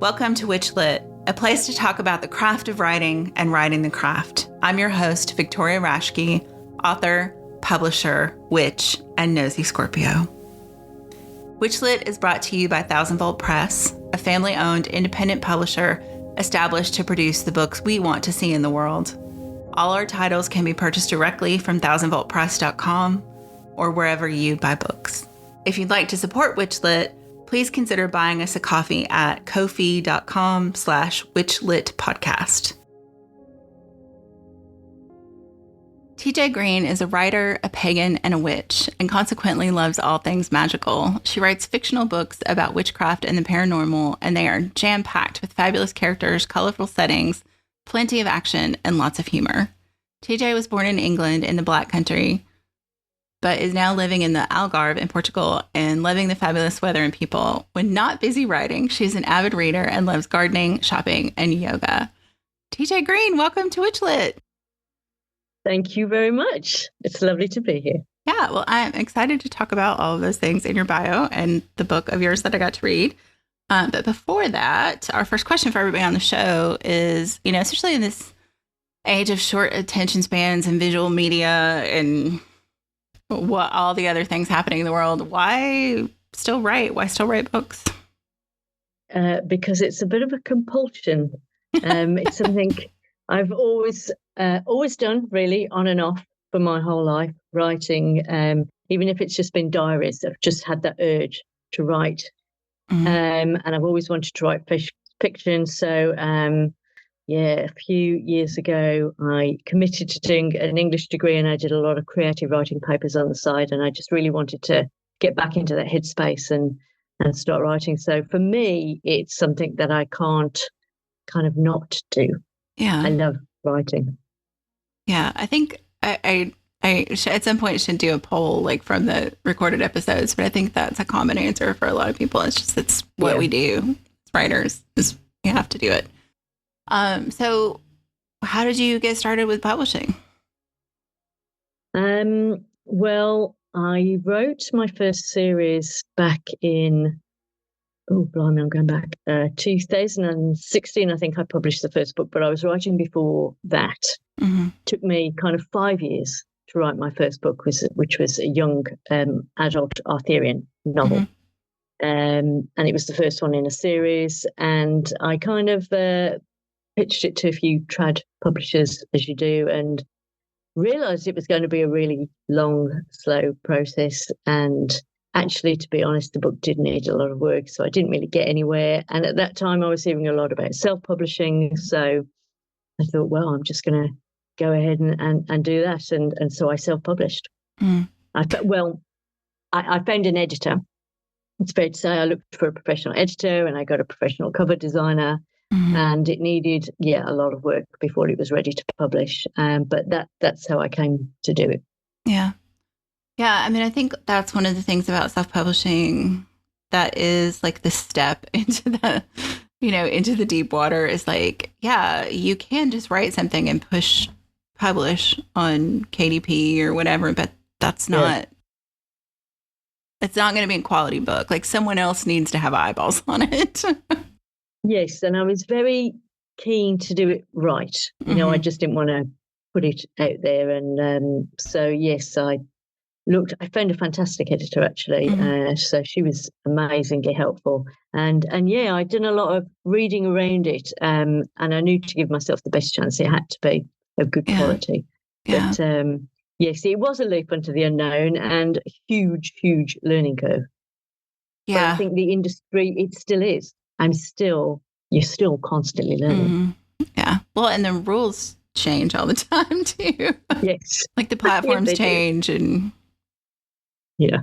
Welcome to WitchLit, a place to talk about the craft of writing and writing the craft. I'm your host, Victoria Raschke, author, publisher, witch, and nosy Scorpio. WitchLit is brought to you by Thousand Volt Press, a family-owned independent publisher established to produce the books we want to see in the world. All our titles can be purchased directly from thousandvoltpress.com or wherever you buy books. If you'd like to support WitchLit, please consider buying us a coffee at ko-fi.com/witchlitpodcast. TJ Green is a writer, a pagan, and a witch, and consequently loves all things magical. She writes fictional books about witchcraft and the paranormal, and they are jam-packed with fabulous characters, colorful settings, plenty of action, and lots of humor. TJ was born in England in the Black Country, but is now living in the Algarve in Portugal and loving the fabulous weather and people. When not busy writing, she's an avid reader and loves gardening, shopping, and yoga. TJ Green, welcome to WitchLit. Thank you very much. It's lovely to be here. Yeah, well, I'm excited to talk about all of those things in your bio and the book of yours that I got to read. But before that, our first question for everybody on the show is, especially in this age of short attention spans and visual media and what all the other things happening in the world, why still write? Why still write books? Because it's a bit of a compulsion. It's something I've always done, really, on and off for my whole life, writing. Even if it's just been diaries, I've just had that urge to write. And I've always wanted to write fiction. So, a few years ago, I committed to doing an English degree, and I did a lot of creative writing papers on the side. And I just really wanted to get back into that headspace and start writing. So for me, it's something that I can't kind of not do. Yeah. I love writing. Yeah. I think I at some point should do a poll from the recorded episodes, but I think that's a common answer for a lot of people. It's what we do as writers, is you have to do it. So how did you get started with publishing? Well, I wrote my first series back in, I'm going back, 2016, I think I published the first book, but I was writing before that. Mm-hmm. Took me kind of 5 years to write my first book, which was a young adult Arthurian novel. Mm-hmm. And it was the first one in a series, and I kind of pitched it to a few trad publishers, as you do, and realised it was going to be a really long, slow process. And actually, to be honest, the book did need a lot of work, so I didn't really get anywhere. And at that time, I was hearing a lot about self-publishing, so I thought, well, I'm just going to go ahead and do that. And so I self-published. Mm. I found an editor. It's fair to say I looked for a professional editor, and I got a professional cover designer. Mm-hmm. And it needed, a lot of work before it was ready to publish. But that's how I came to do it. Yeah. Yeah. I mean, I think that's one of the things about self-publishing that is the step into the, into the deep water is you can just write something and publish on KDP or whatever, but that's not, it's not going to be a quality book. Someone else needs to have eyeballs on it. Yes, and I was very keen to do it right. Mm-hmm. I just didn't want to put it out there. And so, yes, I found a fantastic editor, actually. Mm-hmm. So she was amazingly helpful. And I'd done a lot of reading around it. And I knew to give myself the best chance, it had to be of good quality. Yeah. But yes, it was a leap into the unknown and a huge, huge learning curve. Yeah. But I think the industry, it still is. You're still constantly learning. Mm-hmm. Yeah. Well, and the rules change all the time too. Yes. The platforms change and. Yeah.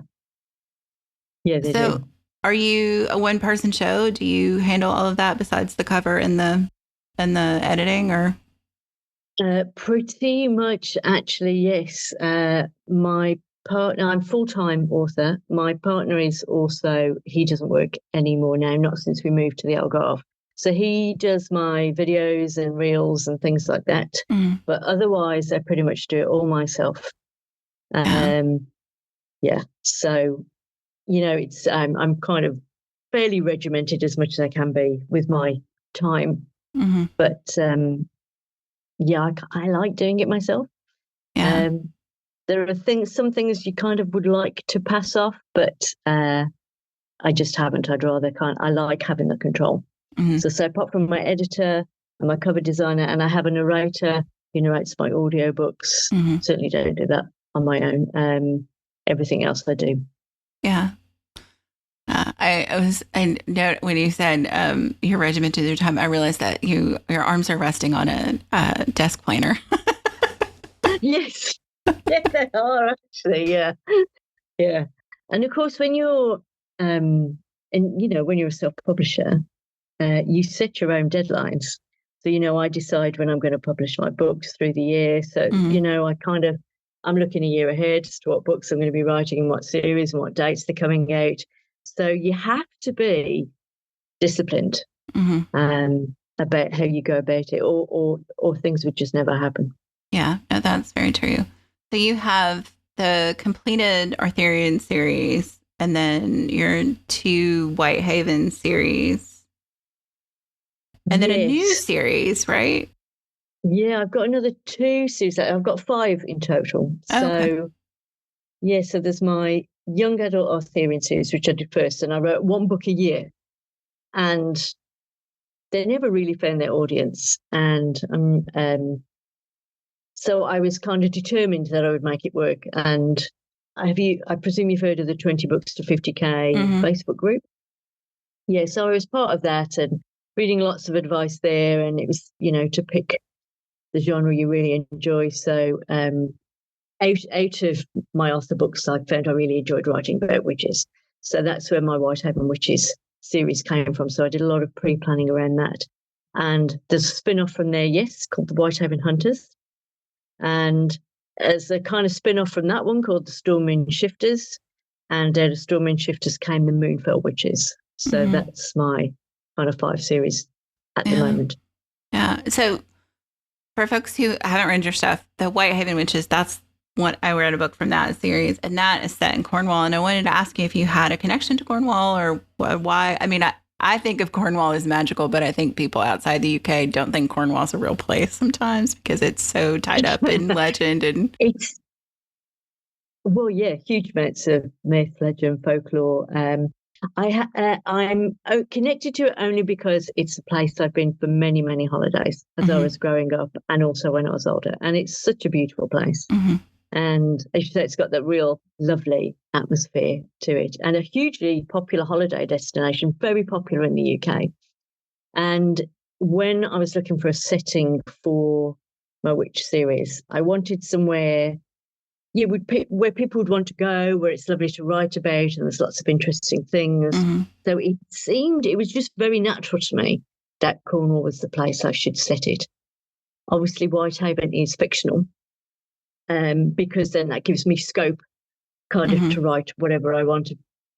Yeah. They so do. Are you a one-person show? Do you handle all of that besides the cover and the editing, or? Pretty much, actually, yes. My partner, I'm full-time author. My partner is also, he doesn't work anymore now, not since we moved to the Algarve. So he does my videos and reels and things like that. Mm. But otherwise, I pretty much do it all myself. So, it's I'm kind of fairly regimented as much as I can be with my time. Mm-hmm. But yeah, I like doing it myself. Yeah. There are some things you kind of would like to pass off, but I just haven't. I like having the control. Mm-hmm. So apart from my editor and my cover designer, and I have a narrator who narrates my audiobooks, Mm-hmm. certainly don't do that on my own. Everything else I do. Yeah. I know when you said you're regimented your time, I realized that your arms are resting on a desk planner. Yes. Yes, they are actually. Yeah. Yeah. And of course, when you're, when you're a self-publisher, you set your own deadlines. So, I decide when I'm going to publish my books through the year. So, Mm-hmm. I'm looking a year ahead as to what books I'm going to be writing and what series and what dates they're coming out. So you have to be disciplined Mm-hmm. about how you go about it, or things would just never happen. Yeah, no, that's very true. So you have the completed Arthurian series and then your 2 Whitehaven series and then a new Yes. series, right? Yeah, I've got another 2 series. I've got 5 in total. Oh, okay. So, yeah, so there's my young adult Arthurian series, which I did first, and I wrote 1 book a year. And they never really found their audience. And so I was kind of determined that I would make it work. And I presume you've heard of the 20 books to 50K Mm-hmm. Facebook group? Yeah, so I was part of that and reading lots of advice there. And it was, to pick the genre you really enjoy. So out of my author books, I found I really enjoyed writing about witches. So that's where my Whitehaven Witches series came from. So I did a lot of pre-planning around that. And there's a spin-off from there, yes, called the Whitehaven Hunters. And as a kind of spin-off from that one called the Storm Moon Shifters. And out of Storm Moon Shifters came the Moonfell Witches. So Mm-hmm. that's my kind of 5 series at the moment. Yeah. So for folks who haven't read your stuff, the Whitehaven Witches, that's what I read a book from that series, and that is set in Cornwall. And I wanted to ask you if you had a connection to Cornwall or why. I mean, I think of Cornwall as magical, but I think people outside the UK don't think Cornwall's a real place sometimes because it's so tied up in legend and Well, yeah, huge amounts of myth, legend, folklore. I'm connected to it only because it's a place I've been for many, many holidays as I was growing up and also when I was older. And it's such a beautiful place. Mm-hmm. And as you say, it's got that real lovely atmosphere to it and a hugely popular holiday destination, very popular in the UK. And when I was looking for a setting for my witch series, I wanted somewhere where people would want to go, where it's lovely to write about, and there's lots of interesting things. Mm-hmm. So it was just very natural to me that Cornwall was the place I should set it. Obviously, Whitehaven is fictional, because then that gives me scope kind of to write whatever I want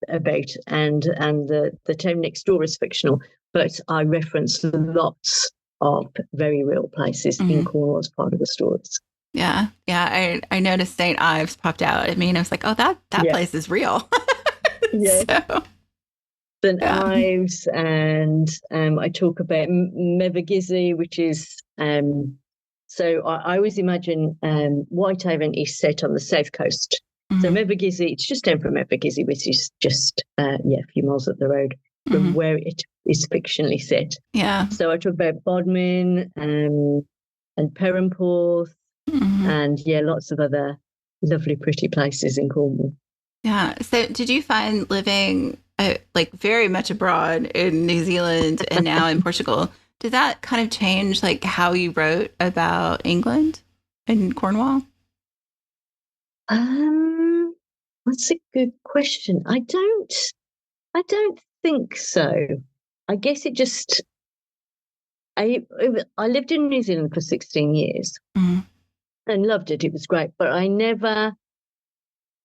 about, and the town next door is fictional, but I reference lots of very real places in Cornwall as part of the stories. Yeah. Yeah. I noticed St. Ives popped out. I mean, I was like, oh, that place is real. Yeah. So, St. Ives, and I talk about Mevagissey, which is so I always imagine Whitehaven is set on the south coast. So Mevagissey, it's just down from Mevagissey, which is just a few miles up the road from where it is fictionally set. Yeah. So I talk about Bodmin and Perranporth, and lots of other lovely, pretty places in Cornwall. Yeah. So did you find living like very much abroad in New Zealand and now in Portugal, did that kind of change like how you wrote about England and Cornwall? That's a good question. I don't think so. I guess it just I lived in New Zealand for 16 years and loved it. It was great, but I never,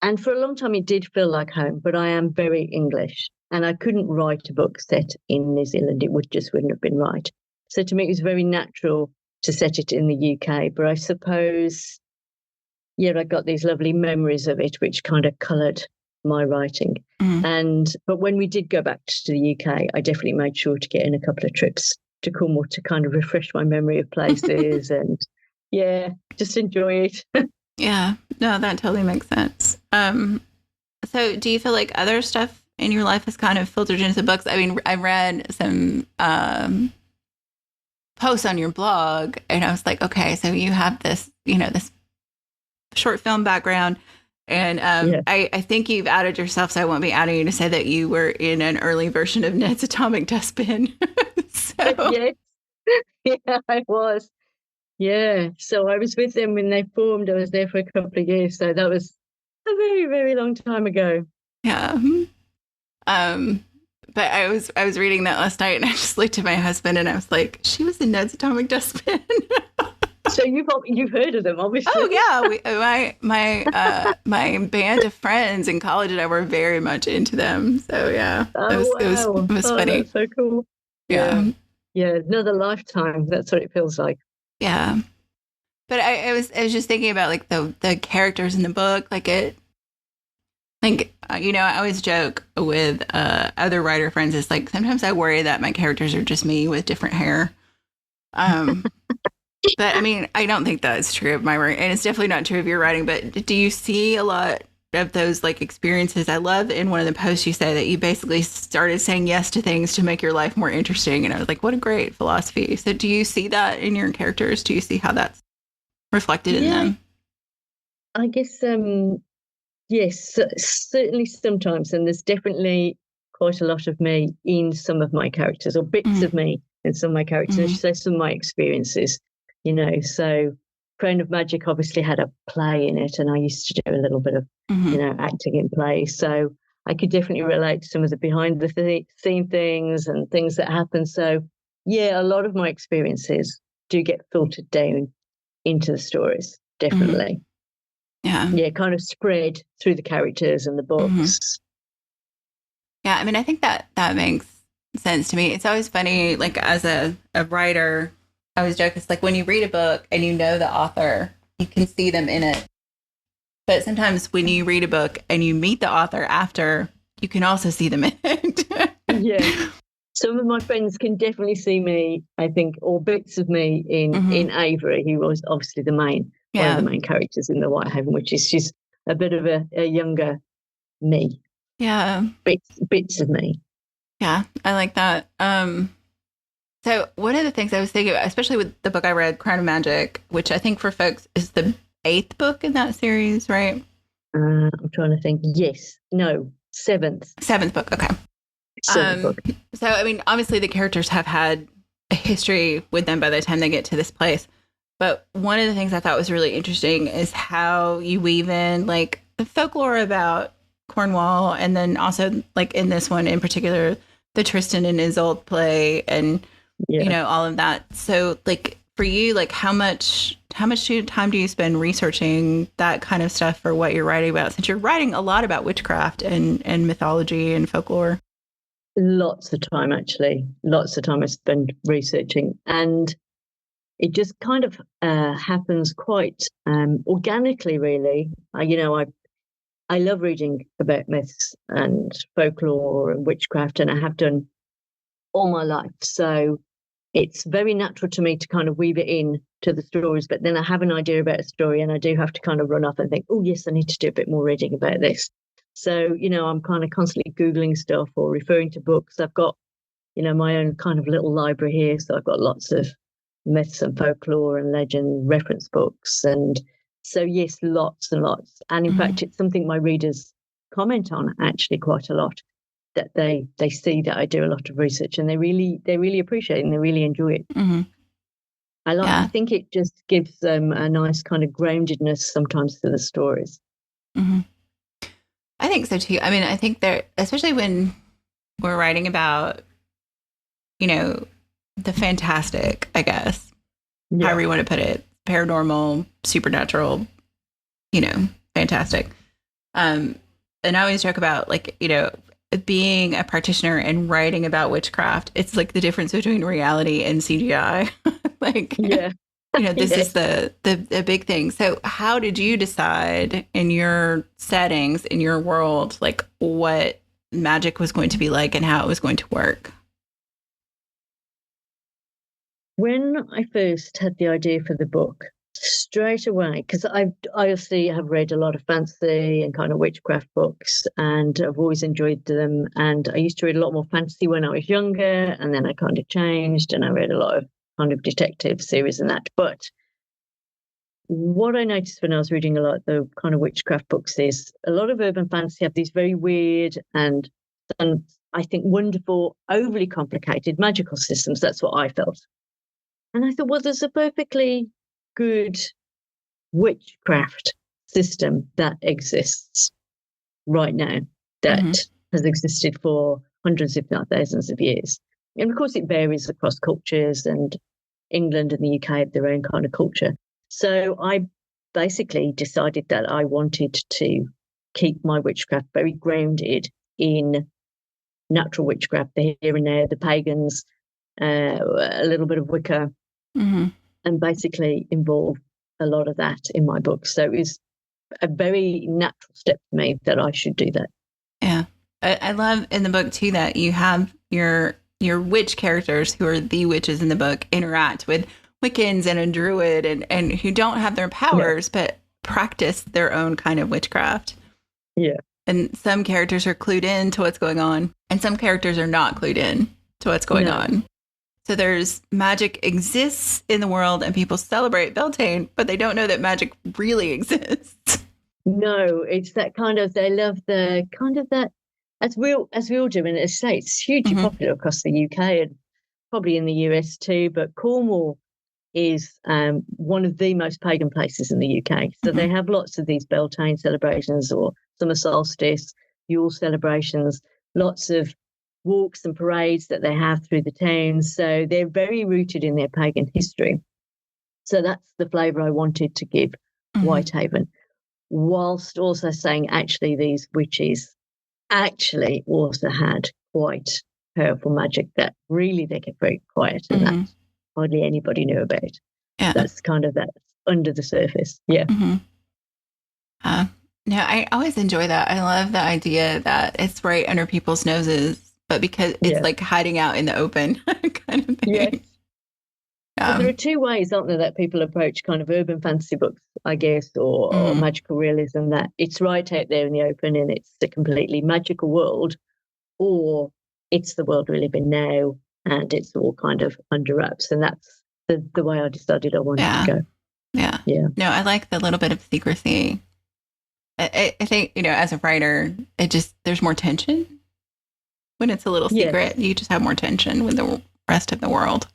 and for a long time it did feel like home, but I am very English and I couldn't write a book set in New Zealand. It wouldn't have been right. So to me, it was very natural to set it in the UK, but I suppose, I got these lovely memories of it, which kind of coloured my writing. But when we did go back to the UK, I definitely made sure to get in a couple of trips to Cornwall to kind of refresh my memory of places and just enjoy it. Yeah, no, that totally makes sense. So do you feel like other stuff in your life has kind of filtered into the books? I mean, I read some posts on your blog and I was like, okay, so you have this, this short film background. And I think you've outed yourself, so I won't be outing you to say that you were in an early version of Ned's Atomic Dustbin. Yes. Yeah, I was. Yeah. So I was with them when they formed. I was there for a couple of years. So that was a very, very long time ago. Yeah. But I was reading that last night and I just looked at my husband and I was like, she was in Ned's Atomic Dustbin. So you've heard of them, obviously. Oh yeah, my band of friends in college and I were very much into them. So yeah, it was funny. That's so cool. Yeah, another lifetime. That's what it feels like. Yeah, but I was just thinking about like the characters in the book, I always joke with other writer friends. It's like sometimes I worry that my characters are just me with different hair. But I mean, I don't think that's true of my writing, and it's definitely not true of your writing. But do you see a lot of those like experiences? I love in one of the posts you say that you basically started saying yes to things to make your life more interesting, and I was like, what a great philosophy. So do you see that in your characters? Do you see how that's reflected in them? I guess yes, certainly sometimes, and there's definitely quite a lot of me in some of my characters, or bits of me in some of my characters. I should say some of my experiences. So Crown of Magic obviously had a play in it, and I used to do a little bit of, acting in plays. So I could definitely relate to some of the behind the scene things and things that happen. So yeah, a lot of my experiences do get filtered down into the stories, definitely. Yeah, kind of spread through the characters and the books. Yeah, I mean, I think that makes sense to me. It's always funny, like as a writer, I always joke, it's like when you read a book and you know the author, you can see them in it. But sometimes when you read a book and you meet the author after, you can also see them in it. Yeah. Some of my friends can definitely see me, I think, or bits of me in Avery, who was obviously one of the main characters in the White Haven, which is she's a bit of a younger me. Yeah. Bits of me. Yeah, I like that. So one of the things I was thinking about, especially with the book I read, Crown of Magic, which I think for folks is the 8th book in that series, right? I'm trying to think. Yes. No. 7th. 7th book. Okay. 7th book. So, I mean, obviously the characters have had a history with them by the time they get to this place. But one of the things I thought was really interesting is how you weave in like the folklore about Cornwall, and then also like in this one in particular, the Tristan and Isolde play and all of that. So like for you, like how much time do you spend researching that kind of stuff for what you're writing about, since you're writing a lot about witchcraft and mythology and folklore? Lots of time, actually. Lots of time I spend researching, and it just kind of happens quite organically, really. I love reading about myths and folklore and witchcraft, and I have done all my life. So it's very natural to me to kind of weave it in to the stories. But then I have an idea about a story, and I do have to kind of run off and think, oh, yes, I need to do a bit more reading about this. So, I'm kind of constantly Googling stuff or referring to books. I've got, my own kind of little library here. So I've got lots of myths and folklore and legend reference books. And so, yes, lots and lots. And in fact, it's something my readers comment on actually quite a lot, that they see that I do a lot of research, and they really appreciate it and they really enjoy it. I think it just gives them a nice kind of groundedness sometimes to the stories. I think so too. I mean, I think that especially when we're writing about, the fantastic, I guess, however you want to put it, paranormal, supernatural, fantastic. And I always joke about like, being a practitioner and writing about witchcraft. It's like the difference between reality and CGI. this is Yes. the big thing. So how did you decide in your settings, in your world, like what magic was going to be like and how it was going to work? When I first had the idea for the book, straight away, because I obviously have read a lot of fantasy and kind of witchcraft books, and I've always enjoyed them. And I used to read a lot more fantasy when I was younger, and then I kind of changed and I read a lot of kind of detective series and that. But what I noticed when I was reading a lot of the kind of witchcraft books is a lot of urban fantasy have these very weird and I think wonderful, overly complicated magical systems. That's what I felt. And I thought, well, there's a perfectly good witchcraft system that exists right now that Mm-hmm. has existed for hundreds, if not thousands of years. And of course, it varies across cultures, and England and the UK have their own kind of culture. So I basically decided that I wanted to keep my witchcraft very grounded in natural witchcraft, the here and there, the pagans, a little bit of Wicca, Mm-hmm. and basically involve a lot of that in my book. So it was a very natural step for me that I should do that. Yeah. I love in the book too that you have your witch characters who are the witches in the book interact with Wiccans and a druid and who don't have their powers but practice their own kind of witchcraft. Yeah. And some characters are clued in to what's going on, and some characters are not clued in to what's going on. So there's magic exists in the world and people celebrate Beltane, but they don't know that magic really exists. No, it's that kind of, they love the kind of that, as we all do, and as I say, it's hugely popular across the UK and probably in the US too, but Cornwall is one of the most pagan places in the UK. So they have lots of these Beltane celebrations or summer solstice, Yule celebrations, lots of walks and parades that they have through the towns. So they're very rooted in their pagan history. So that's the flavour I wanted to give Whitehaven, whilst also saying actually these witches actually also had quite powerful magic that really they get very quiet and that hardly anybody knew about. Yeah. That's kind of that under the surface. Yeah. No, I always enjoy that. I love the idea that it's right under people's noses, but because it's like hiding out in the open kind of thing. Yes. Well, there are two ways, aren't there, that people approach kind of urban fantasy books, I guess, or magical realism, that it's right out there in the open and it's a completely magical world, or it's the world we live in now and it's all kind of under wraps. And that's the way I decided I wanted to go. Yeah. Yeah. No, I like the little bit of secrecy. I think, as a writer, there's more tension when it's a little secret. You just have more tension with the rest of the world.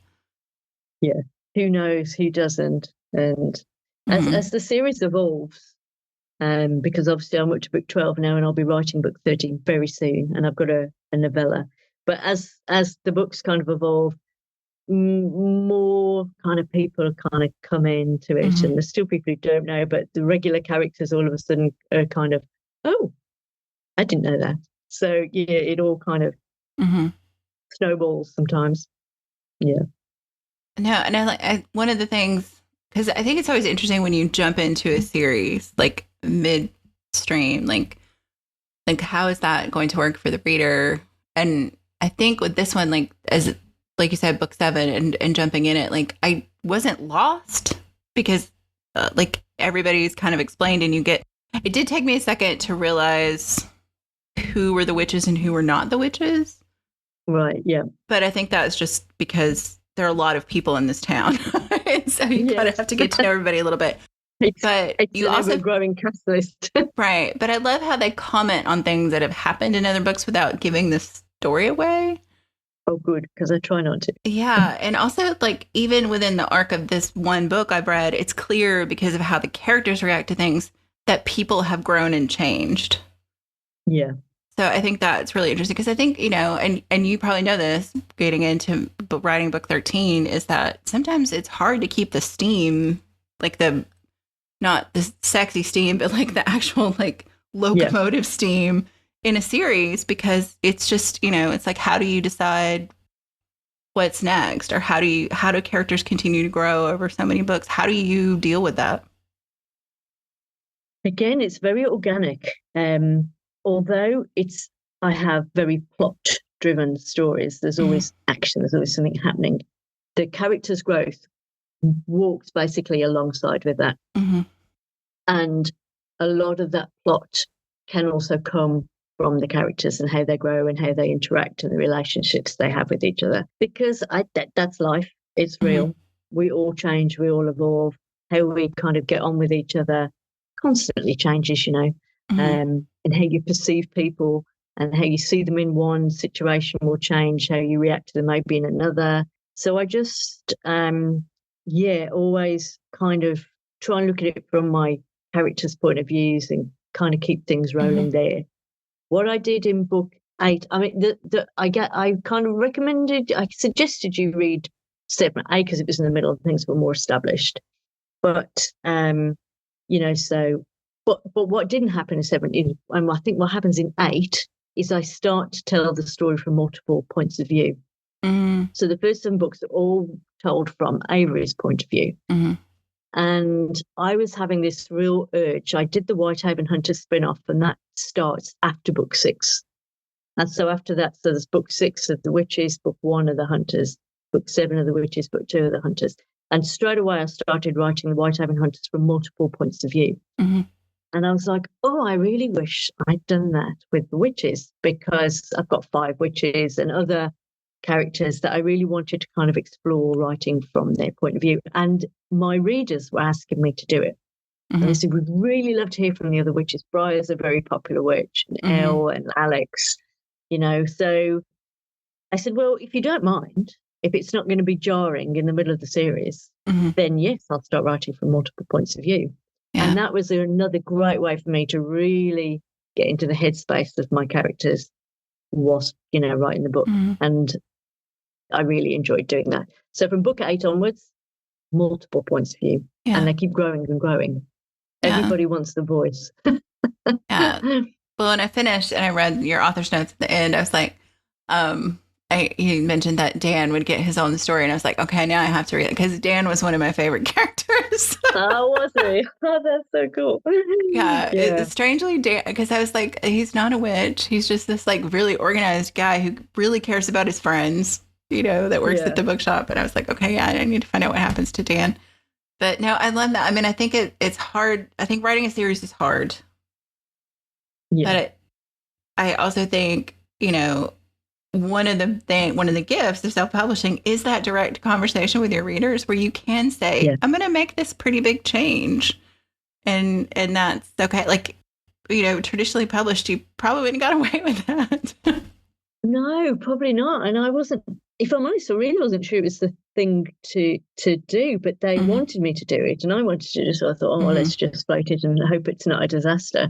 Yeah. Who knows? Who doesn't? And as the series evolves, because obviously I'm up to book 12 now and I'll be writing book 13 very soon, and I've got a novella. But as the books kind of evolve, more kind of people kind of come into it, and there's still people who don't know, but the regular characters all of a sudden are kind of, oh, I didn't know that. So yeah, it all kind of snowballs sometimes. Yeah. No, and I one of the things, because I think it's always interesting when you jump into a series like midstream, like how is that going to work for the reader? And I think with this one, like you said, book 7 and jumping in it, like I wasn't lost because like everybody's kind of explained, and it did take me a second to realize who were the witches and who were not the witches. Right. Yeah. But I think that's just because there are a lot of people in this town. So you kind of have to get to know everybody a little bit. But you also growing cast list. Right. But I love how they comment on things that have happened in other books without giving the story away. Oh, good, because I try not to. Yeah. And also, like, even within the arc of this one book I've read, it's clear because of how the characters react to things that people have grown and changed. Yeah. So I think that's really interesting because I think, and you probably know this getting into writing book 13 is that sometimes it's hard to keep the steam, like not the sexy steam, but like the actual like locomotive steam in a series, because it's just, it's like, how do you decide what's next, or how do characters continue to grow over so many books? How do you deal with that? Again, it's very organic. Although I have very plot-driven stories. There's always action. There's always something happening. The character's growth walks basically alongside with that. Mm-hmm. And a lot of that plot can also come from the characters and how they grow and how they interact and the relationships they have with each other. Because that's life. It's real. Mm-hmm. We all change. We all evolve. How we kind of get on with each other constantly changes, mm-hmm. And how you perceive people and how you see them in one situation will change, how you react to them maybe in another. So I just, always kind of try and look at it from my character's point of views and kind of keep things rolling mm-hmm. there. What I did in book 8, I mean, I kind of I suggested you read 7 and 8 because it was in the middle and things were more established. But, but what didn't happen in 7, and I think what happens in 8 is I start to tell the story from multiple points of view. Mm-hmm. So the first 7 books are all told from Avery's point of view. Mm-hmm. And I was having this real urge. I did the Whitehaven Hunters spin-off, and that starts after book 6. And so after that, so there's book 6 of the Witches, book 1 of the Hunters, book 7 of the Witches, book 2 of the Hunters. And straight away, I started writing the Whitehaven Hunters from multiple points of view. Mm-hmm. And I was like, I really wish I'd done that with the Witches, because I've got 5 witches and other characters that I really wanted to kind of explore writing from their point of view. And my readers were asking me to do it. Mm-hmm. And they said, we'd really love to hear from the other witches. Briar's a very popular witch, and mm-hmm. Elle and Alex, So I said, well, if you don't mind, if it's not going to be jarring in the middle of the series, mm-hmm. then yes, I'll start writing from multiple points of view. Yeah. And that was another great way for me to really get into the headspace of my characters whilst, writing the book. Mm-hmm. And I really enjoyed doing that. So from book 8 onwards, multiple points of view. Yeah. And they keep growing and growing. Yeah. Everybody wants the voice. Yeah. Well, when I finished and I read your author's notes at the end, I was like, you mentioned that Dan would get his own story, and I was like, okay, now I have to read it, because Dan was one of my favorite characters. Oh, was he? Oh, that's so cool. Yeah. It's strangely Dan, because I was like, he's not a witch. He's just this like really organized guy who really cares about his friends, that works at the bookshop. And I was like, okay, yeah, I need to find out what happens to Dan. But no, I love that. I mean, I think it's hard. I think writing a series is hard. Yeah. But I also think, one of the gifts of self-publishing is that direct conversation with your readers, where you can say, I'm going to make this pretty big change. And that's okay. Like, traditionally published, you probably wouldn't got away with that. No, probably not. And I wasn't, if I'm honest, I really wasn't sure it was the thing to do, but they mm-hmm. wanted me to do it, and I wanted to do it. So I thought, well, let's just float it and hope it's not a disaster.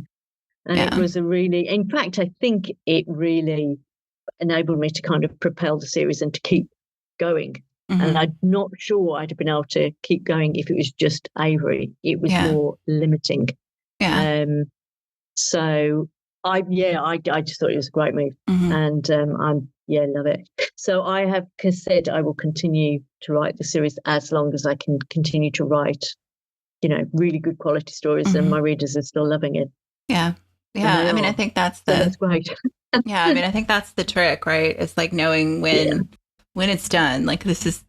And it was in fact, I think it really enabled me to kind of propel the series and to keep going. Mm-hmm. And I'm not sure I'd have been able to keep going if it was just Avery. It was more limiting. Yeah. So I just thought it was a great move. Mm-hmm. And love it. So I have said I will continue to write the series as long as I can continue to write, really good quality stories, mm-hmm. and my readers are still loving it. Yeah. Yeah. I mean, I think that's great. Yeah. I mean, I think that's the trick, right? It's like knowing when it's done. Like, this is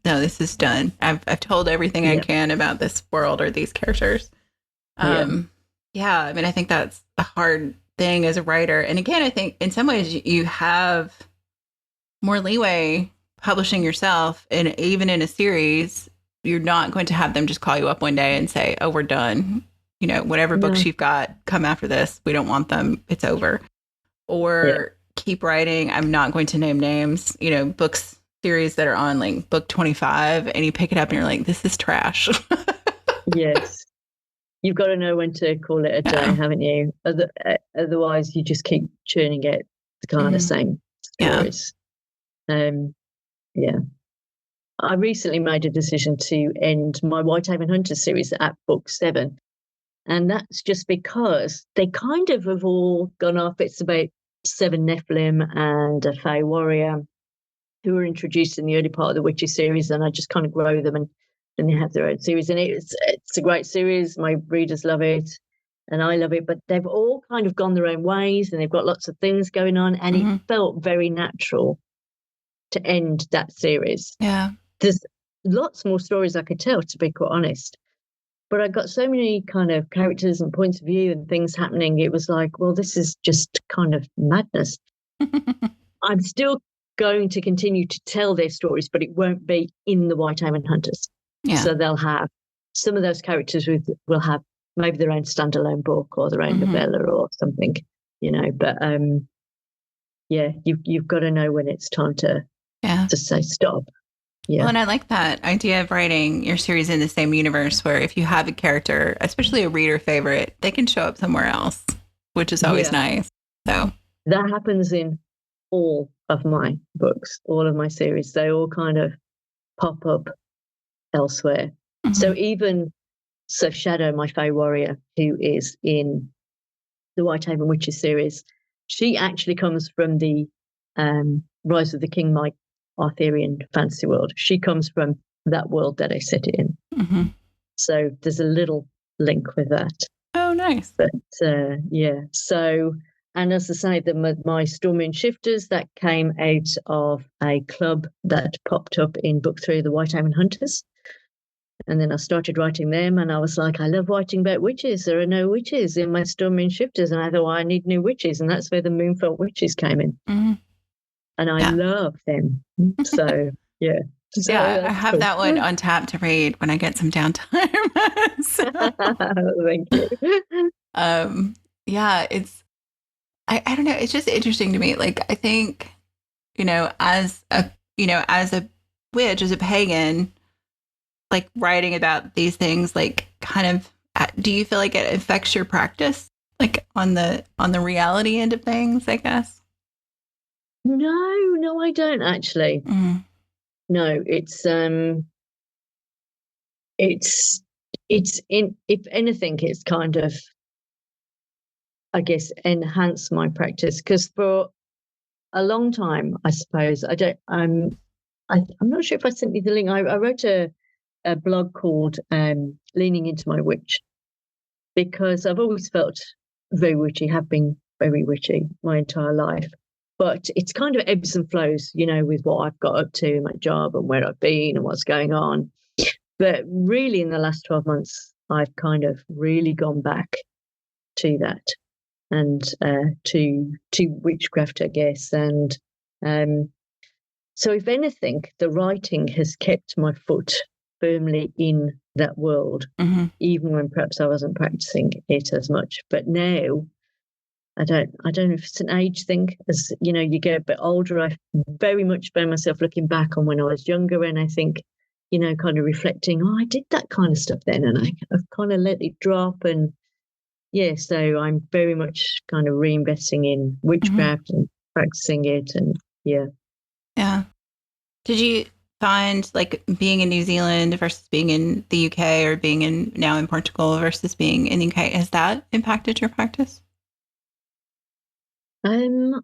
done. I've told everything I can about this world or these characters. I mean, I think that's a hard thing as a writer. And again, I think in some ways you have more leeway publishing yourself, and even in a series, you're not going to have them just call you up one day and say, oh, we're done. Whatever books you've got come after this, we don't want them. It's over. Or keep writing. I'm not going to name names, books, series that are on like book 25, and you pick it up and you're like, this is trash. Yes. You've got to know when to call it a day, haven't you? Otherwise, you just keep churning it, the kind of same stories. I recently made a decision to end my Whitehaven Hunters series at book 7. And that's just because they kind of have all gone off. It's about 7 Nephilim and a Fey warrior. who were introduced in the early part of the Witches series, and I just kind of grow them, and they have their own series. And it's a great series. My readers love it, and I love it. But they've all kind of gone their own ways, and they've got lots of things going on, and it felt very natural to end that series. Yeah. There's lots more stories I could tell, to be quite honest. But I got so many kind of characters and points of view and things happening. It was like, well, this is just kind of madness. I'm still going to continue to tell their stories, but it won't be in the White Diamond Hunters. Yeah. So they'll have some of those characters will have maybe their own standalone book or their own novella or something, But you've got to know when it's time to say stop. Yeah. Well, and I like that idea of writing your series in the same universe where if you have a character, especially a reader favorite, they can show up somewhere else, which is always nice. So that happens in all of my books, all of my series. They all kind of pop up elsewhere. So Shadow, my Fey warrior, who is in the Whitehaven Witches series, she actually comes from the Rise of the King, my Arthurian fantasy world. She comes from that world that I set it in. So there's a little link with that. Oh, nice. But so, and as I say, my Stormy and Shifters, that came out of a club that popped up in book 3 of the Whitehaven Hunters. And then I started writing them, and I was like, I love writing about witches. There are no witches in my Stormy and Shifters. And I thought, well, I need new witches. And that's where the Moonfell Witches came in. And I love them. So, yeah. So I have that one on tap to read when I get some downtime. Thank you. It's, I don't know. It's just interesting to me. Like, I think, as a witch, as a pagan, like writing about these things, like kind of, do you feel like it affects your practice? Like on the reality end of things, I guess? No, I don't actually. No, it's if anything, it's kind of, I guess, enhance my practice, because for a long time, I suppose, I'm not sure if I sent you the link. I wrote a blog called Leaning Into My Witch, because I've always felt very witchy, have been very witchy my entire life. But it's kind of ebbs and flows, with what I've got up to, my job and where I've been and what's going on. But really in the last 12 months, I've kind of really gone back to that and to witchcraft, I guess. And so if anything, the writing has kept my foot firmly in that world, even when perhaps I wasn't practicing it as much. But now, I don't know if it's an age thing. As you get a bit older, I very much found myself looking back on when I was younger, and I think, kind of reflecting, I did that kind of stuff then, and I've kind of let it drop, and so I'm very much kind of reinvesting in witchcraft and practicing it, and yeah. Did you find, like, being in New Zealand versus being in the UK, or being now in Portugal versus being in the UK, has that impacted your practice? No.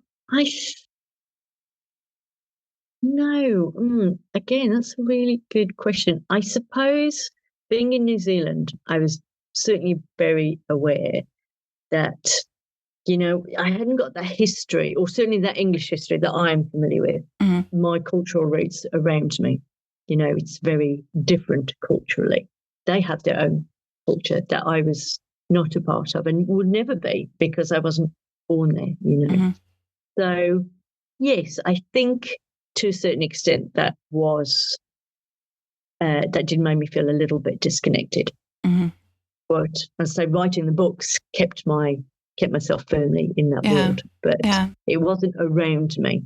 Again, that's a really good question. I suppose being in New Zealand, I was certainly very aware that, I hadn't got that history, or certainly that English history that I am familiar with. My cultural roots around me, it's very different culturally. They have their own culture that I was not a part of and would never be, because I wasn't born there, So, yes, I think to a certain extent that did make me feel a little bit disconnected. But as I say, writing the books kept myself firmly in that world, but it wasn't around me.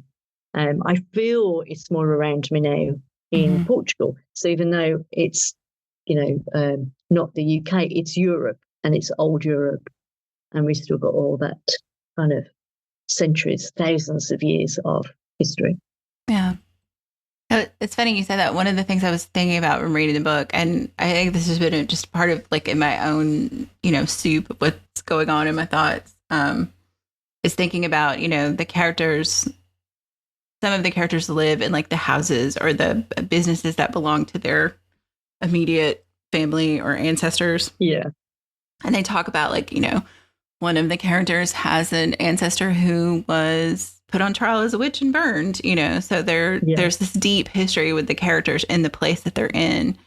I feel it's more around me now in Portugal. So even though it's, not the UK, it's Europe, and it's old Europe, and we've still got all that kind of centuries, thousands of years of history. Yeah. It's funny you said that. One of the things I was thinking about when reading the book, and I think this has been just part of, like, in my own, soup of what's going on in my thoughts, is thinking about, the characters some of the characters live in like the houses or the businesses that belong to their immediate family or ancestors. Yeah. And they talk about like, one of the characters has an ancestor who was put on trial as a witch and burned, so there's this deep history with the characters in the place that they're in.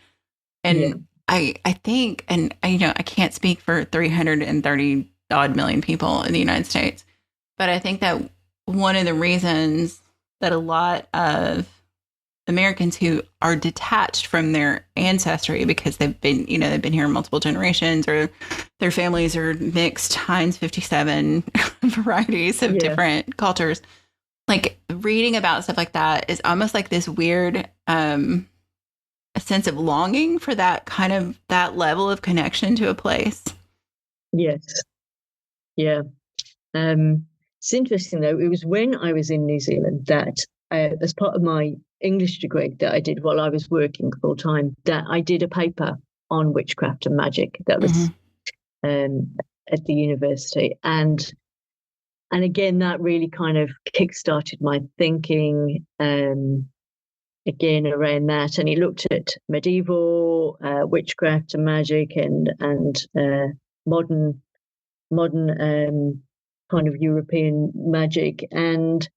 And I think, and I can't speak for 330 odd million people in the United States, but I think that one of the reasons that a lot of Americans who are detached from their ancestry because they've been here multiple generations, or their families are mixed Heinz 57 varieties of different cultures. Like reading about stuff like that is almost like this weird a sense of longing for that level of connection to a place. Yes. Yeah. It's interesting though. It was when I was in New Zealand that as part of my English degree that I did while I was working full time, that I did a paper on witchcraft and magic that was at the university. And again, that really kind of kickstarted my thinking again around that. And he looked at medieval witchcraft and magic and modern kind of European magic. And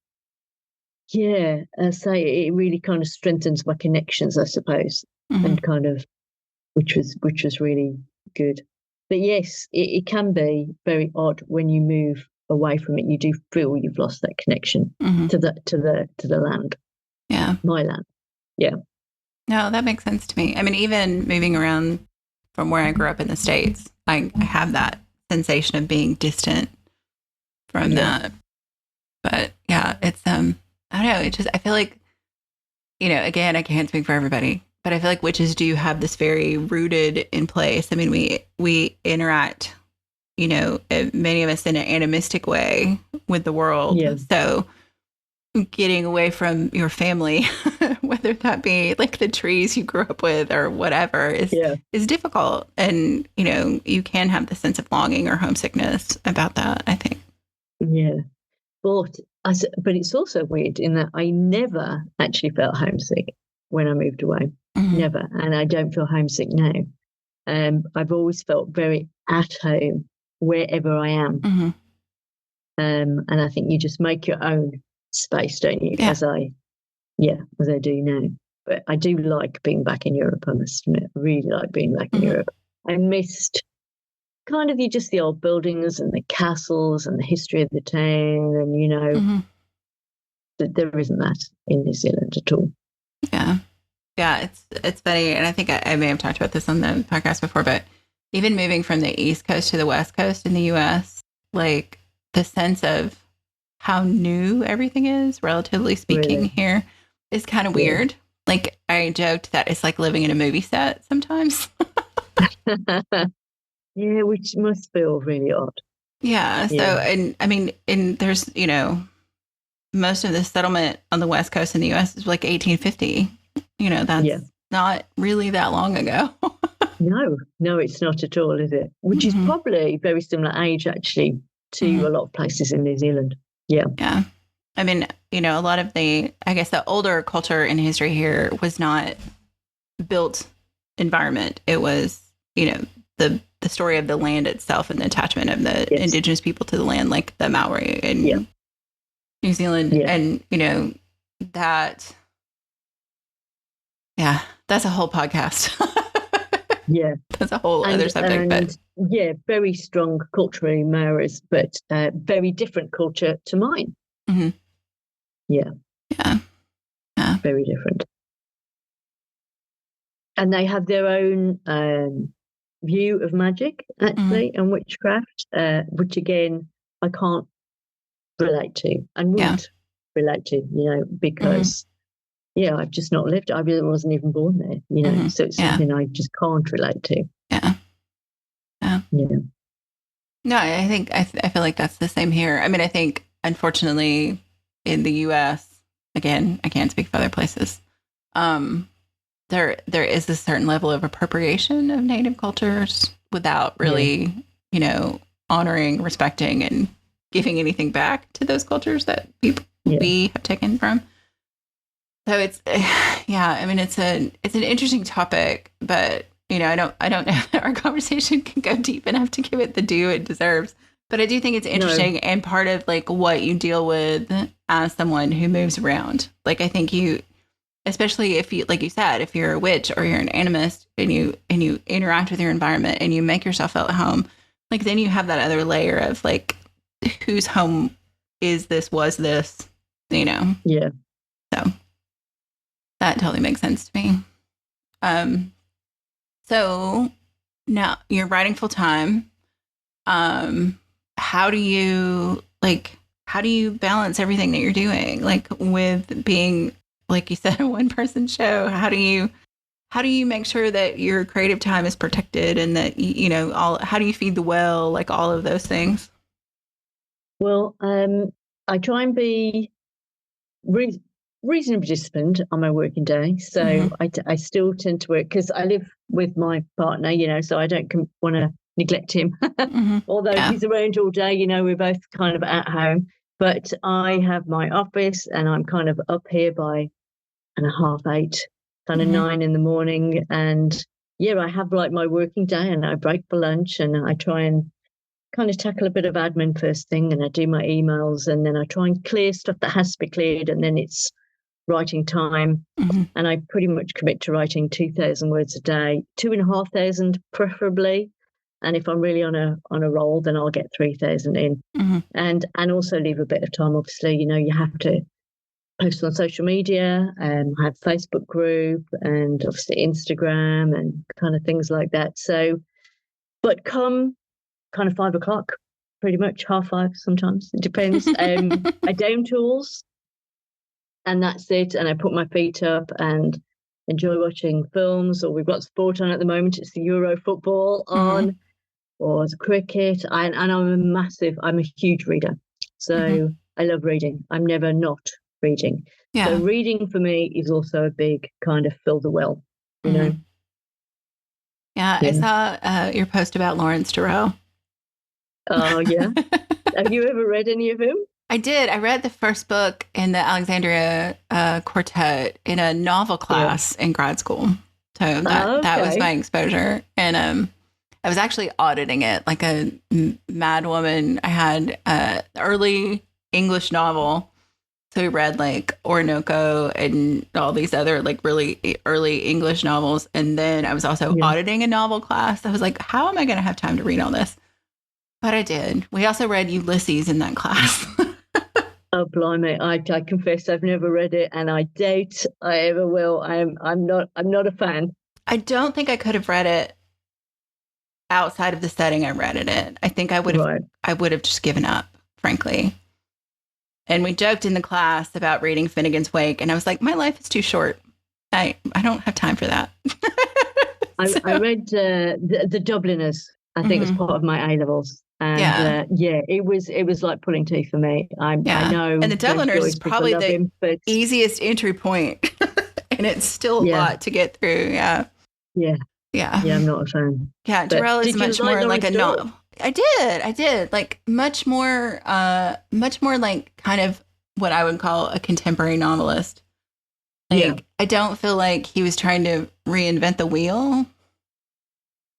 yeah, I say it really kind of strengthens my connections, I suppose, and kind of which was really good. But yes, it can be very odd when you move away from it. You do feel you've lost that connection to the land. Yeah, my land. Yeah. No, that makes sense to me. I mean, even moving around from where I grew up in the States, I have that sensation of being distant from that. But yeah, it's I don't know. It just, I feel like, again, I can't speak for everybody, but I feel like witches do have this very rooted in place. I mean, we interact, many of us in an animistic way with the world. Yeah. So getting away from your family, whether that be like the trees you grew up with or whatever, is difficult. And, you can have the sense of longing or homesickness about that, I think. Yeah. But it's also weird in that I never actually felt homesick when I moved away. Never. And I don't feel homesick now. I've always felt very at home wherever I am. And I think you just make your own space, don't you? Yeah. As I do now. But I do like being back in Europe, I must admit. I really like being back in Europe. I missed kind of the old buildings and the castles and the history of the town, and there isn't that in New Zealand at all. Yeah, it's funny, and I think I may have talked about this on the podcast before, but even moving from the East Coast to the West Coast in the U.S., like the sense of how new everything is, relatively speaking, here is kind of weird. Like I joked that it's like living in a movie set sometimes. Yeah, which must feel really odd. Yeah. So, and I mean, there's, most of the settlement on the West Coast in the U.S. is like 1850. That's not really that long ago. No, it's not at all, is it? Which is probably very similar age, actually, to a lot of places in New Zealand. Yeah. Yeah. I mean, a lot of the older culture and history here was not built environment. It was, the story of the land itself and the attachment of the indigenous people to the land, like the Maori in New Zealand. And, that's a whole podcast. That's a whole other subject. But very strong culturally Maoris, but very different culture to mine. Yeah. Very different. And they have their own view of magic, actually, and witchcraft, which again I can't relate to and won't relate to, because I've just not lived. I really wasn't even born there, so it's something I just can't relate to. No, I think I feel like that's the same here. I mean, I think unfortunately in the U.S., again, I can't speak for other places. There is a certain level of appropriation of Native cultures without really, honoring, respecting, and giving anything back to those cultures that we have taken from. So it's, yeah, I mean, it's an interesting topic, but I don't know that our conversation can go deep enough to give it the due it deserves. But I do think it's interesting No. and part of like what you deal with as someone who moves around. Like, I think you, especially if you, like you said, if you're a witch or you're an animist and you interact with your environment and you make yourself feel at home, like then you have that other layer of like, whose home is this, was this, Yeah. So that totally makes sense to me. So now you're writing full time. How do you balance everything that you're doing? Like with being, like you said, a one person show, how do you make sure that your creative time is protected and that, how do you feed the well, like all of those things? Well, I try and be reasonably disciplined on my working day. So I still tend to work because I live with my partner, so I don't want to neglect him. Although Yeah. he's around all day, we're both kind of at home. But I have my office and I'm kind of up here by and a half 8, kind of 9 in the morning. And yeah, I have like my working day and I break for lunch and I try and kind of tackle a bit of admin first thing and I do my emails and then I try and clear stuff that has to be cleared and then it's writing time. And I pretty much commit to writing 2,000 words a day, 2,500 preferably. And if I'm really on a roll, then I'll get 3,000 in. And also leave a bit of time. Obviously, you have to post on social media and have Facebook group and obviously Instagram and kind of things like that. So, but come kind of 5 o'clock, pretty much 5:30 sometimes. It depends. I down tools and that's it. And I put my feet up and enjoy watching films, or we've got sport on at the moment. It's the Euro football on, or the cricket. And I'm a huge reader. So I love reading. I'm never not reading. Yeah. So reading for me is also a big kind of fill the well, Yeah, I saw your post about Lawrence Durrell. Oh, yeah. Have you ever read any of him? I did. I read the first book in the Alexandria Quartet in a novel class in grad school. So that was my exposure. And I was actually auditing it like a mad woman. I had early English novel. So we read like Orinoco and all these other like really early English novels. And then I was also auditing a novel class. I was like, how am I going to have time to read all this? But I did. We also read Ulysses in that class. Oh, blimey. I confess I've never read it and I doubt I ever will. I'm not a fan. I don't think I could have read it outside of the setting I read it in. I think I would have just given up, frankly. And we joked in the class about reading Finnegan's Wake, and I was like, my life is too short. I don't have time for that. I read the Dubliners, I think as part of my A-levels. And it was like pulling teeth for me. I know. And the Dubliners is probably the easiest entry point. And it's still a lot to get through. Yeah. I'm not a fan. Yeah, Durrell is much more like a novel. I did. Like much more like kind of what I would call a contemporary novelist. Like I don't feel like he was trying to reinvent the wheel.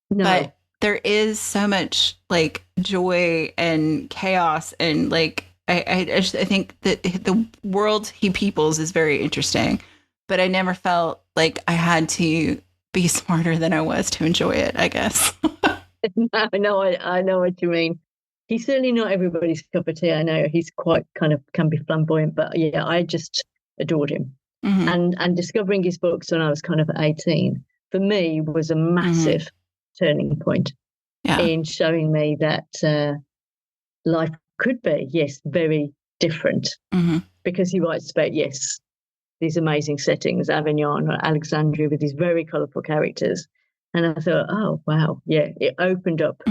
No. But there is so much like joy and chaos and like I think that the world he peoples is very interesting. But I never felt like I had to be smarter than I was to enjoy it, I guess. No, I know what you mean. He's certainly not everybody's cup of tea. I know he's quite kind of can be flamboyant, but yeah, I just adored him. And discovering his books when I was kind of 18 for me was a massive turning point in showing me that life could be, very different. Because he writes about, these amazing settings, Avignon or Alexandria with these very colourful characters. And I thought, oh, wow, it opened up.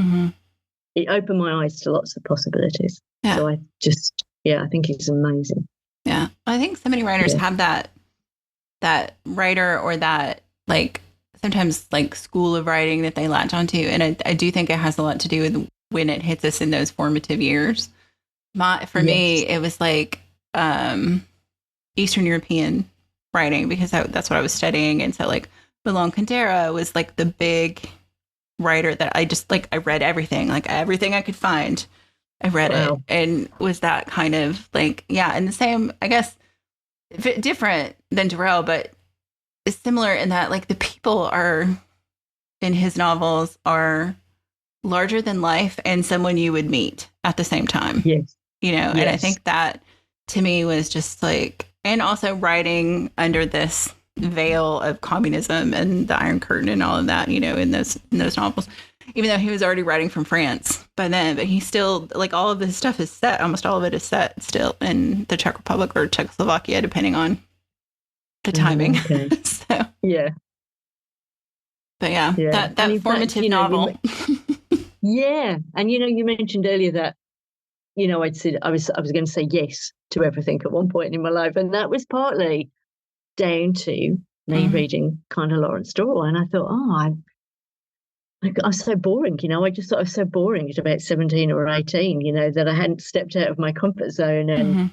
It opened my eyes to lots of possibilities. Yeah. So I just, I think he's amazing. Yeah. I think so many writers have that writer or that like sometimes like school of writing that they latch onto. And I do think it has a lot to do with when it hits us in those formative years. For me, it was like Eastern European writing because that's what I was studying. And so like Malone Kundera was like the big writer that I just like, I read everything I could find. I read it and was that kind of like, yeah. And the same, I guess, different than Durrell, but is similar in that like the people are in his novels are larger than life and someone you would meet at the same time. Yes. You know, and I think that to me was just like, and also writing under this veil of communism and the Iron Curtain and all of that, you know, in those novels, even though he was already writing from France by then, but he still like all of his stuff is set, almost all of it is set still in the Czech Republic or Czechoslovakia, depending on the timing. Okay. So, yeah. But yeah. That formative novel. Yeah. And, you know, you mentioned earlier that, you know, I was going to say yes to everything at one point in my life. And that was partly down to me reading kind of Lawrence Durrell. And I thought, I was so boring, you know, I just thought I was so boring at about 17 or 18, you know, that I hadn't stepped out of my comfort zone and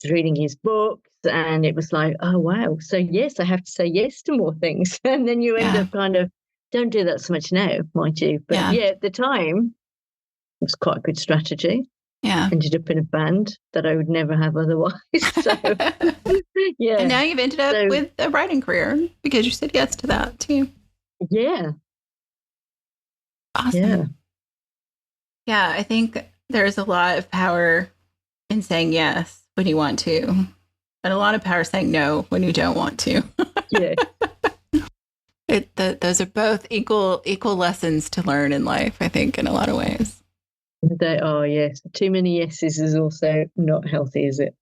reading his books. And it was like, oh, wow. So, yes, I have to say yes to more things. And then you end up kind of, don't do that so much now, mind you. But at the time, it was quite a good strategy. Yeah. Ended up in a band that I would never have otherwise. So, yeah. And now you've ended up with a writing career because you said yes to that too. Yeah. Awesome. Yeah, I think there's a lot of power in saying yes when you want to, and a lot of power saying no when you don't want to. Yeah. Those are both equal lessons to learn in life, I think, in a lot of ways. They are, yes. Too many yeses is also not healthy, is it?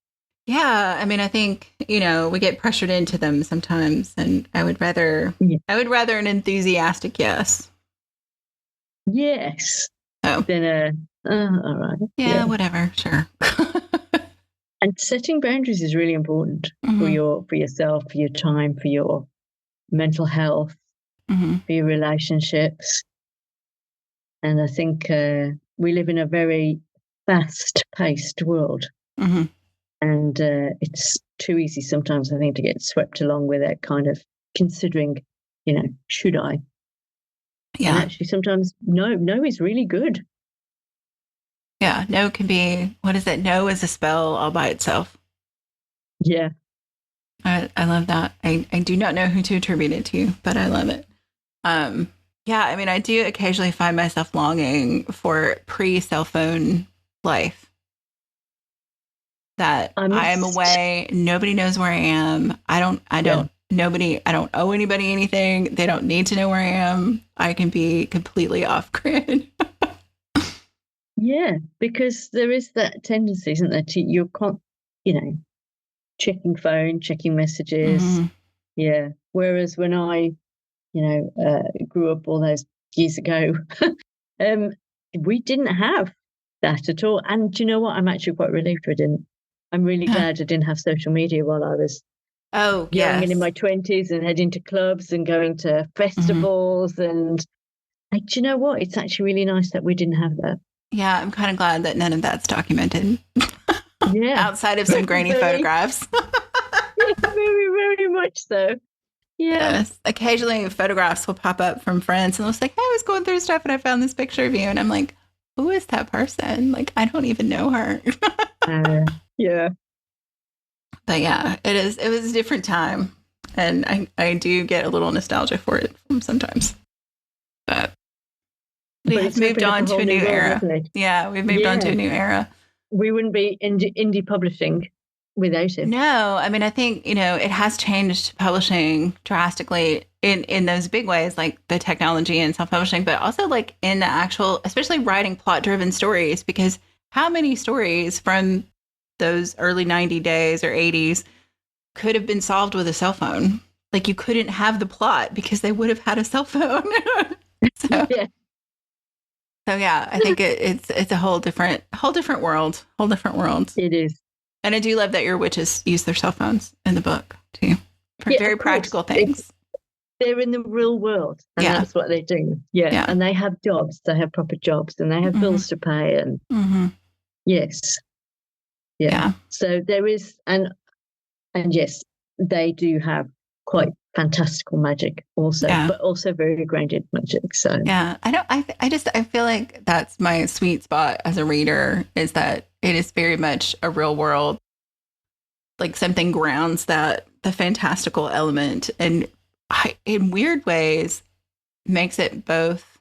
Yeah, I mean, I think, you know, we get pressured into them sometimes, and I would rather an enthusiastic yes. Yes. Oh. Then all right. Yeah, whatever, sure. And setting boundaries is really important for yourself, for your time, for your mental health, for your relationships. And I think we live in a very fast-paced world. And it's too easy sometimes, I think, to get swept along with it, kind of considering, you know, should I? Yeah. And actually, sometimes no is really good. Yeah, no can be, what is it? No is a spell all by itself. Yeah. I love that. I do not know who to attribute it to, but I love it. Yeah, I mean, I do occasionally find myself longing for pre-cell phone life. That I am away, nobody knows where I am. I don't owe anybody anything. They don't need to know where I am. I can be completely off grid. Yeah, because there is that tendency, isn't there, to you know, checking phone, checking messages. Yeah. Whereas when I, you know, grew up all those years ago, we didn't have that at all. And do you know what? I'm actually quite relieved we didn't. I'm really glad I didn't have social media while I was young and in my 20s and heading to clubs and going to festivals. And do you know what? It's actually really nice that we didn't have that. Yeah, I'm kind of glad that none of that's documented. Yeah. Outside of some grainy photographs. Yeah, very, very much so. Yeah. Yes. Occasionally photographs will pop up from friends and they'll say, hey, I was going through stuff and I found this picture of you. And I'm like, who is that person? Like, I don't even know her. Yeah. But yeah, it was a different time. And I do get a little nostalgia for it from sometimes. But we have moved on to a new era. Yeah, we've moved on to a new era. We wouldn't be indie publishing without it. No, I mean, I think, you know, it has changed publishing drastically in those big ways, like the technology and self-publishing, but also like in the actual, especially writing plot-driven stories, because how many stories from those early 90 days or 80s could have been solved with a cell phone? Like you couldn't have the plot because they would have had a cell phone. So yeah, I think it's a whole different world. It is. And I do love that your witches use their cell phones in the book too for very practical things. They're in the real world, and that's what they do. Yeah, and they have jobs. They have proper jobs, and they have bills to pay. And yes, yeah. So there is, and yes, they do have quite fantastical magic also, but also very grounded magic. So yeah, I feel like that's my sweet spot as a reader, is that it is very much a real world, like something grounds that the fantastical element, and in weird ways makes it both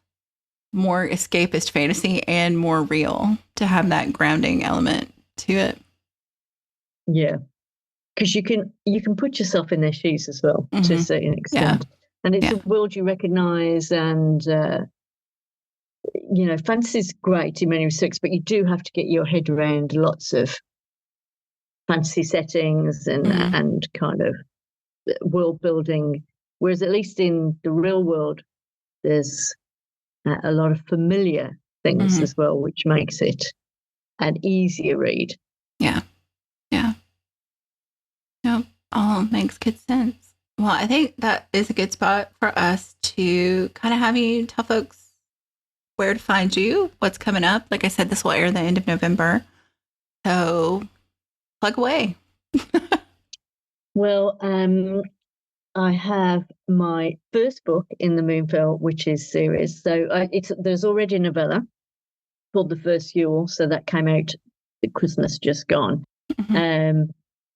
more escapist fantasy and more real to have that grounding element to it. Yeah, because you can put yourself in their shoes as well, to a certain extent, and it's a world you recognize, and fantasy is great in many respects, but you do have to get your head around lots of fantasy settings and kind of world building, whereas at least in the real world there's a lot of familiar things as well, which makes it an easier read. Yeah. All makes good sense. Well, I think that is a good spot for us to kind of have you tell folks where to find you, what's coming up. Like I said, this will air the end of November, so plug away. Well, I have my first book in the Moonfell Witches series. So there's already a novella called The First Yule, so that came out at Christmas just gone.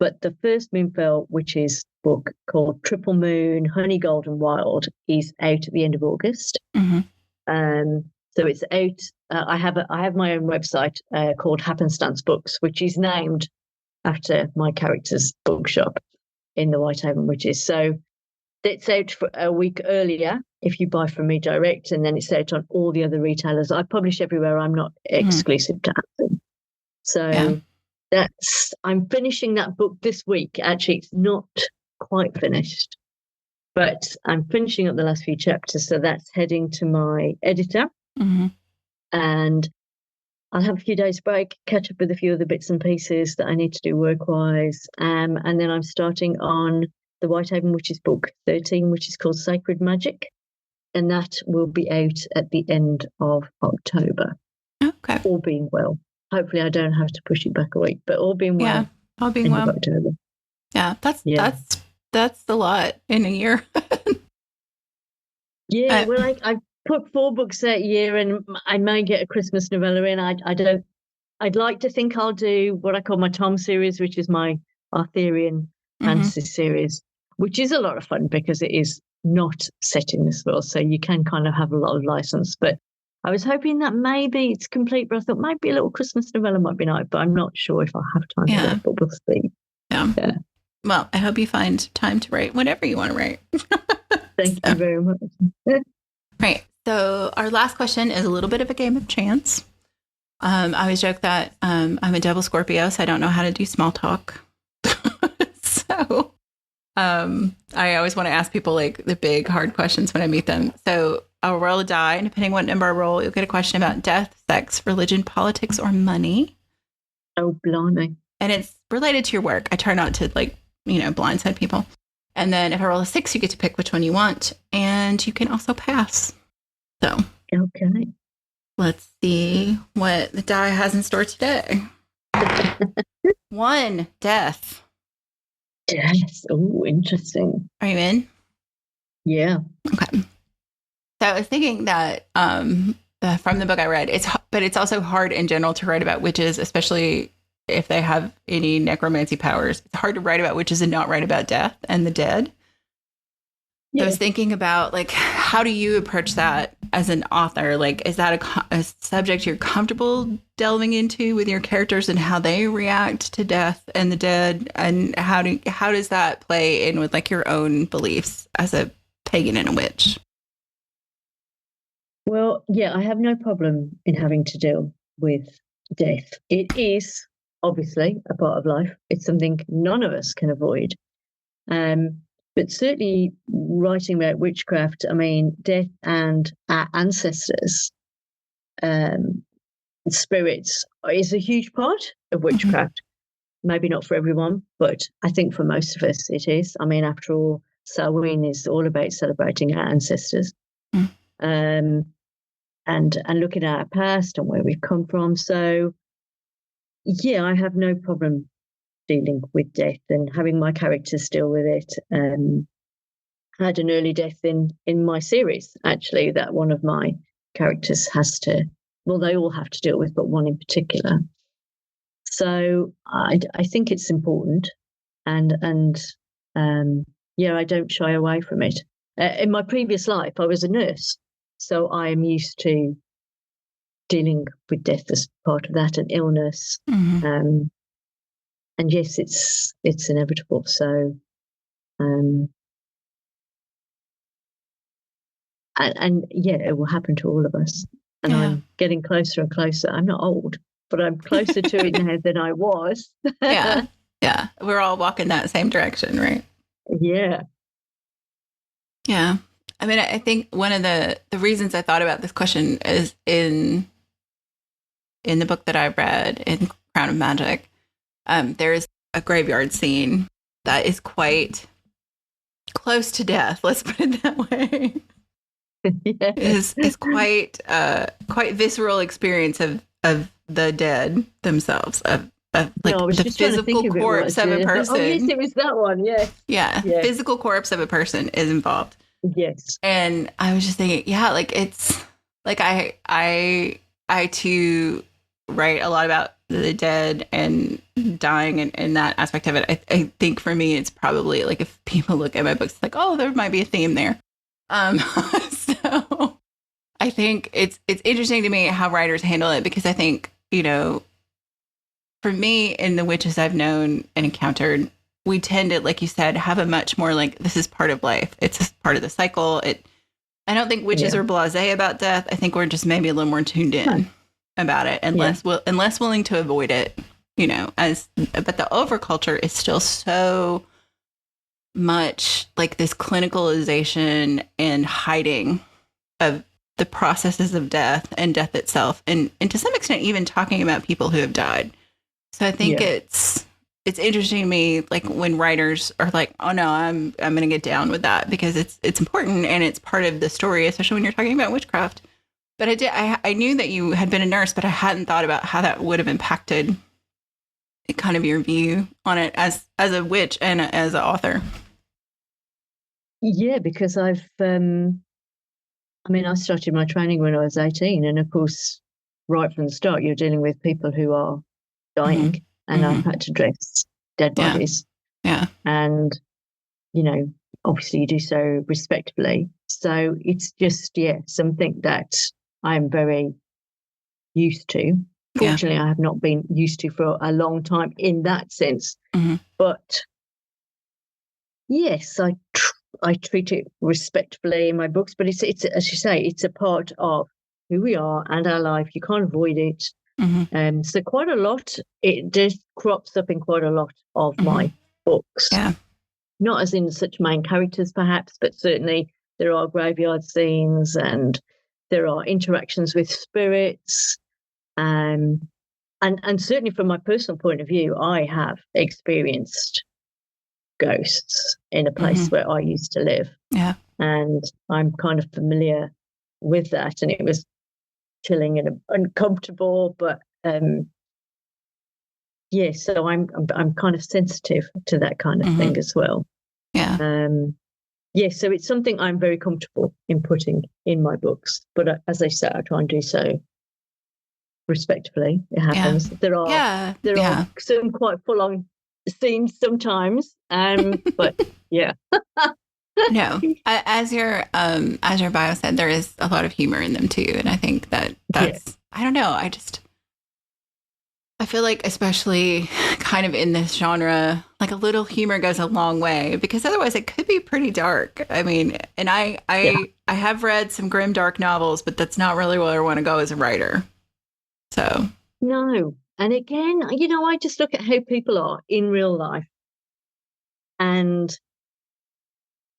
But the first Moonfell Witches book, called Triple Moon, Honey, Gold and Wild, is out at the end of August. So it's out. I have my own website called Happenstance Books, which is named after my character's bookshop in the Whitehaven Witches. So it's out for a week earlier if you buy from me direct, and then it's out on all the other retailers. I publish everywhere. I'm not exclusive to Amazon. So I'm finishing that book this week. Actually, it's not quite finished, but I'm finishing up the last few chapters. So that's heading to my editor. And I'll have a few days break, catch up with a few other bits and pieces that I need to do work-wise. And then I'm starting on the Whitehaven Witches book 13, which is called Sacred Magic. And that will be out at the end of October. Okay. All being well. Hopefully I don't have to push it back a week, but all being well. Yeah, all being well. October. Yeah, that's a lot in a year. Well, I put 4 books that year, and I may get a Christmas novella in. I'd like to think I'll do what I call my Tom series, which is my Arthurian fantasy series, which is a lot of fun because it is not set in this world, so you can kind of have a lot of license. But I was hoping that maybe it's complete, but I thought maybe a little Christmas novella might be nice, but I'm not sure if I have time for that, but we'll see. Yeah. Well, I hope you find time to write whatever you want to write. Thank you very much. Right. So our last question is a little bit of a game of chance. I always joke that I'm a double Scorpio, so I don't know how to do small talk. So I always want to ask people like the big, hard questions when I meet them. So I'll roll a die, and depending what number I roll, you'll get a question about death, sex, religion, politics, or money. Oh, blimey. And it's related to your work. I try not to blindside people. And then if I roll a 6, you get to pick which one you want. And you can also pass. So, okay. Let's see what the die has in store today. 1, death. Yes. Oh, interesting. Are you in? Yeah. Okay. So I was thinking that from the book I read, it's also hard in general to write about witches, especially if they have any necromancy powers. It's hard to write about witches and not write about death and the dead. Yeah. I was thinking about, like, how do you approach that as an author? Like, is that a subject you're comfortable delving into with your characters and how they react to death and the dead? And how does that play in with, like, your own beliefs as a pagan and a witch? Well, yeah, I have no problem in having to deal with death. It is obviously a part of life. It's something none of us can avoid. But certainly writing about witchcraft, I mean, death and our ancestors, spirits, is a huge part of witchcraft. Maybe not for everyone, but I think for most of us it is. I mean, after all, Samhain is all about celebrating our ancestors. And looking at our past and where we've come from. So, yeah, I have no problem dealing with death and having my characters deal with it. Had an early death in my series, actually, that one of my characters has to, well, they all have to deal with, but one in particular. So I think it's important, and I don't shy away from it. In my previous life, I was a nurse, so I am used to dealing with death as part of that, and illness. Mm-hmm. And yes, it's inevitable. So, and it will happen to all of us. And I'm getting closer and closer. I'm not old, but I'm closer to it now than I was. Yeah. We're all walking that same direction, right? Yeah. Yeah. I mean, I think one of the reasons I thought about this question is in the book that I read, in Crown of Magic, there is a graveyard scene that is quite close to death. Let's put it that way. Is quite visceral experience of the dead themselves, of like the physical corpse of a person. Oh yes, it was that one. Yeah. Physical corpse of a person is involved. Yes. And I was just thinking, like it's like I too write a lot about the dead and dying and that aspect of it. I think for me, it's probably like if people look at my books, like, oh, there might be a theme there. So I think it's interesting to me how writers handle it, because I think, for me, in the witches I've known and encountered, we tend to, like you said, have a much more like, this is part of life. It's part of the cycle. I don't think witches are blasé about death. I think we're just maybe a little more tuned in about it and less willing to avoid it, but the overculture is still so much like this clinicalization and hiding of the processes of death and death itself, and to some extent even talking about people who have died. So I think it's interesting to me, like when writers are like, oh no, I'm going to get down with that because it's important and it's part of the story, especially when you're talking about witchcraft. But I knew that you had been a nurse, but I hadn't thought about how that would have impacted kind of your view on it as a witch and as an author. Yeah, because I started my training when I was 18, and of course, right from the start, you're dealing with people who are dying, and I've had to dress dead bodies. Yeah. And, obviously you do so respectfully. So it's just, something that I'm very used to. Fortunately, I have not been used to for a long time in that sense. But yes, I treat it respectfully in my books, but it's as you say, it's a part of who we are and our life. You can't avoid it. So quite a lot, it just crops up in quite a lot of my books. Yeah. Not as in such main characters, perhaps, but certainly there are graveyard scenes and there are interactions with spirits. And certainly from my personal point of view, I have experienced ghosts in a place where I used to live. Yeah. And I'm kind of familiar with that. And it was chilling and uncomfortable, but so I'm kind of sensitive to that kind of thing as well. Yeah. So it's something I'm very comfortable in putting in my books, but as I said, I try and do so respectfully. It happens. There are some quite full on scenes sometimes, but yeah. No, as your bio said, there is a lot of humor in them too, and I think that's I don't know. I feel like, especially kind of in this genre, like a little humor goes a long way, because otherwise it could be pretty dark. I mean, and I have read some grim, dark novels, but that's not really where I want to go as a writer. So no, and again, I just look at how people are in real life, and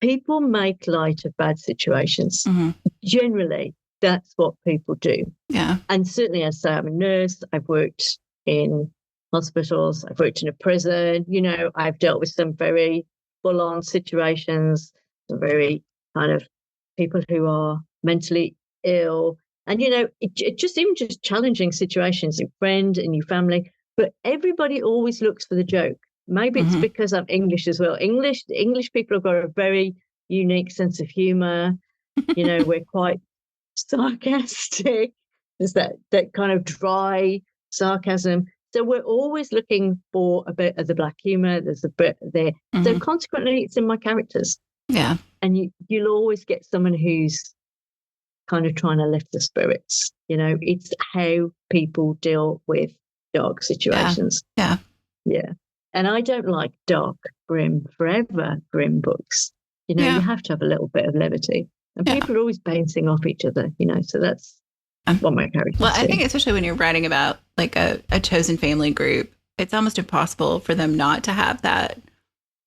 people make light of bad situations. Generally, that's what people do. Yeah. And certainly, as I say, I'm a nurse. I've worked in hospitals. I've worked in a prison. I've dealt with some very full-on situations, some very kind of people who are mentally ill. And, it just even just challenging situations in friend and your family. But everybody always looks for the joke. Maybe it's because I'm English as well. English people have got a very unique sense of humor. You know, we're quite sarcastic. There's that kind of dry sarcasm. So we're always looking for a bit of the black humor. There's a bit there. So consequently, it's in my characters. Yeah. And you'll always get someone who's kind of trying to lift the spirits. You know, it's how people deal with dark situations. Yeah. Yeah. And I don't like dark, grim, forever grim books. You know, you have to have a little bit of levity. And people are always bouncing off each other, you know, so that's what my characters Well, I do. think especially when you're writing about like a chosen family group, it's almost impossible for them not to have that.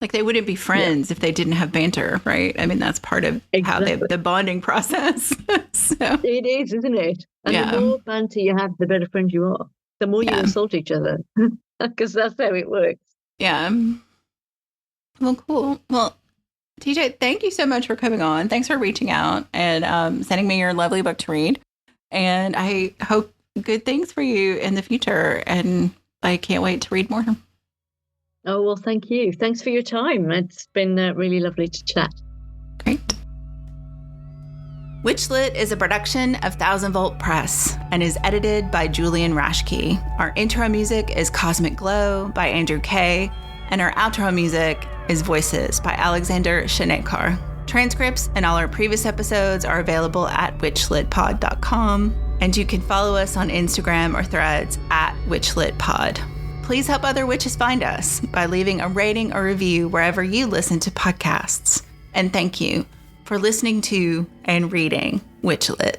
Like they wouldn't be friends if they didn't have banter, right? I mean, that's part of how the bonding process. So. It is, isn't it? And the more banter you have, the better friends you are. The more you insult each other, because that's how it works. Yeah. Well, cool. Well, TJ, thank you so much for coming on. Thanks for reaching out and sending me your lovely book to read. And I hope good things for you in the future. And I can't wait to read more. Oh, well, thank you. Thanks for your time. It's been really lovely to chat. Great. WitchLit is a production of Thousand Volt Press and is edited by Julian Rashke. Our intro music is Cosmic Glow by Andrew Kay, and our outro music is Voices by Alexander Shanekar. Transcripts and all our previous episodes are available at witchlitpod.com, and you can follow us on Instagram or Threads at witchlitpod. Please help other witches find us by leaving a rating or review wherever you listen to podcasts. And thank you for listening to and reading WitchLit.